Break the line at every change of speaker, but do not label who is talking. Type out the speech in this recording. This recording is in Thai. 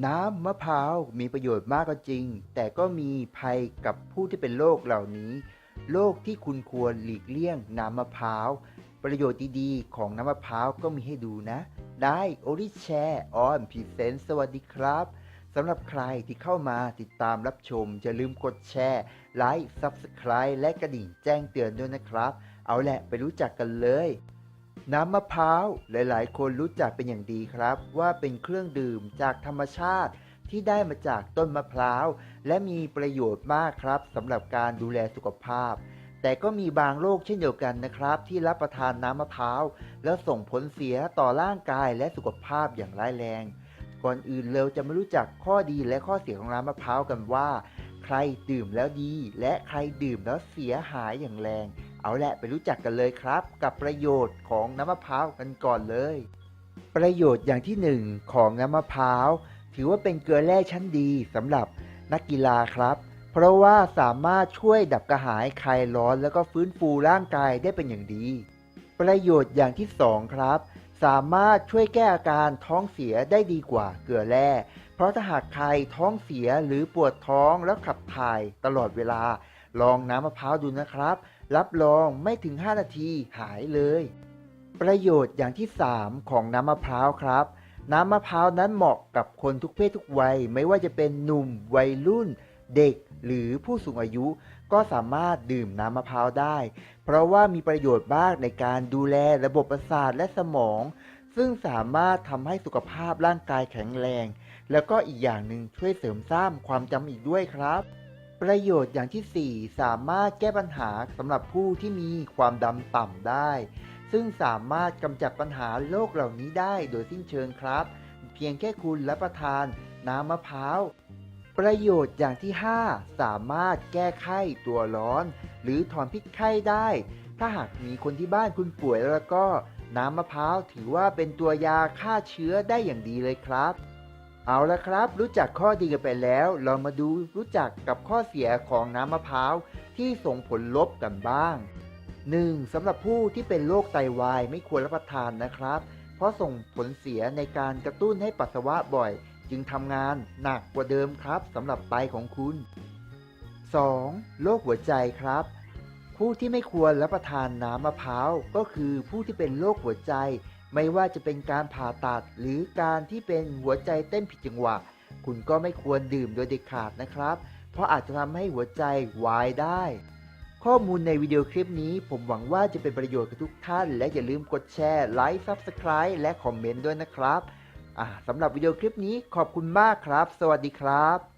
น้ำมะพร้าวมีประโยชน์มากก็จริงแต่ก็มีภัยกับผู้ที่เป็นโรคเหล่านี้โรคที่คุณควรหลีกเลี่ยงน้ำมะพร้าวประโยชน์ดีๆของน้ำมะพร้าวก็มีให้ดูนะได้โอริแชร์ออนพรีเซนต์สวัสดีครับสำหรับใครที่เข้ามาติดตามรับชมอย่าลืมกดแชร์ไลค์ Subscribe และกระดิ่งแจ้งเตือนด้วยนะครับเอาแหละไปรู้จักกันเลยน้ำมะพร้าวหลายๆคนรู้จักเป็นอย่างดีครับว่าเป็นเครื่องดื่มจากธรรมชาติที่ได้มาจากต้นมะพร้าวและมีประโยชน์มากครับสำหรับการดูแลสุขภาพแต่ก็มีบางโรคเช่นเดียวกันนะครับที่รับประทานน้ำมะพร้าวแล้วส่งผลเสียต่อร่างกายและสุขภาพอย่างร้ายแรงก่อนอื่นเราจะมารู้จักข้อดีและข้อเสียของน้ำมะพร้าวกันว่าใครดื่มแล้วดีและใครดื่มแล้วเสียหายอย่างแรงเอาแหละไปรู้จักกันเลยครับกับประโยชน์ของน้ำมะพร้าวกันก่อนเลยประโยชน์อย่างที่หนึ่งของน้ำมะพร้าวถือว่าเป็นเกลือแร่ชั้นดีสำหรับนักกีฬาครับเพราะว่าสามารถช่วยดับกระหายคลายร้อนแล้วก็ฟื้นฟูร่างกายได้เป็นอย่างดีประโยชน์อย่างที่สองครับสามารถช่วยแก้อาการท้องเสียได้ดีกว่าเกลือแร่เพราะถ้าหากใครท้องเสียหรือปวดท้องแล้วขับถ่ายตลอดเวลาลองน้ำมะพร้าวดูนะครับรับรองไม่ถึง5นาทีหายเลยประโยชน์อย่างที่3ของน้ำมะพร้าวครับน้ำมะพร้าวนั้นเหมาะกับคนทุกเพศทุกวัยไม่ว่าจะเป็นหนุ่มวัยรุ่นเด็กหรือผู้สูงอายุก็สามารถดื่มน้ำมะพร้าวได้เพราะว่ามีประโยชน์มากในการดูแลระบบประสาทและสมองซึ่งสามารถทำให้สุขภาพร่างกายแข็งแรงแล้วก็อีกอย่างหนึ่งช่วยเสริมสร้างความจำอีกด้วยครับประโยชน์อย่างที่ 4สามารถแก้ปัญหาสำหรับผู้ที่มีความดันต่ำได้ซึ่งสามารถกำจัดปัญหาโรคเหล่านี้ได้โดยสิ้นเชิงครับเพียงแค่คุณรับประทานน้ำมะพร้าวประโยชน์อย่างที่ 5สามารถแก้ไข้ตัวร้อนหรือถอนพิษไข้ได้ถ้าหากมีคนที่บ้านคุณป่วยแล้วก็น้ำมะพร้าวถือว่าเป็นตัวยาฆ่าเชื้อได้อย่างดีเลยครับเอาละครับรู้จักข้อดีกันไปแล้วเรามาดูรู้จักกับข้อเสียของน้ำมะพร้าวที่ส่งผลลบกันบ้าง 1. สำหรับผู้ที่เป็นโรคไตวายไม่ควรรับประทานนะครับเพราะส่งผลเสียในการกระตุ้นให้ปัสสาวะบ่อยจึงทำงานหนักกว่าเดิมครับสำหรับไตของคุณ 2. โรคหัวใจครับผู้ที่ไม่ควรรับประทานน้ำมะพร้าวก็คือผู้ที่เป็นโรคหัวใจไม่ว่าจะเป็นการผ่าตัดหรือการที่เป็นหัวใจเต้นผิดจังหวะคุณก็ไม่ควรดื่มโดยเด็ดขาดนะครับเพราะอาจจะทำให้หัวใจวายได้ข้อมูลในวิดีโอคลิปนี้ผมหวังว่าจะเป็นประโยชน์กับทุกท่านและอย่าลืมกดแชร์ไลค์ Subscribe และคอมเมนต์ด้วยนะครับสำหรับวิดีโอคลิปนี้ขอบคุณมากครับสวัสดีครับ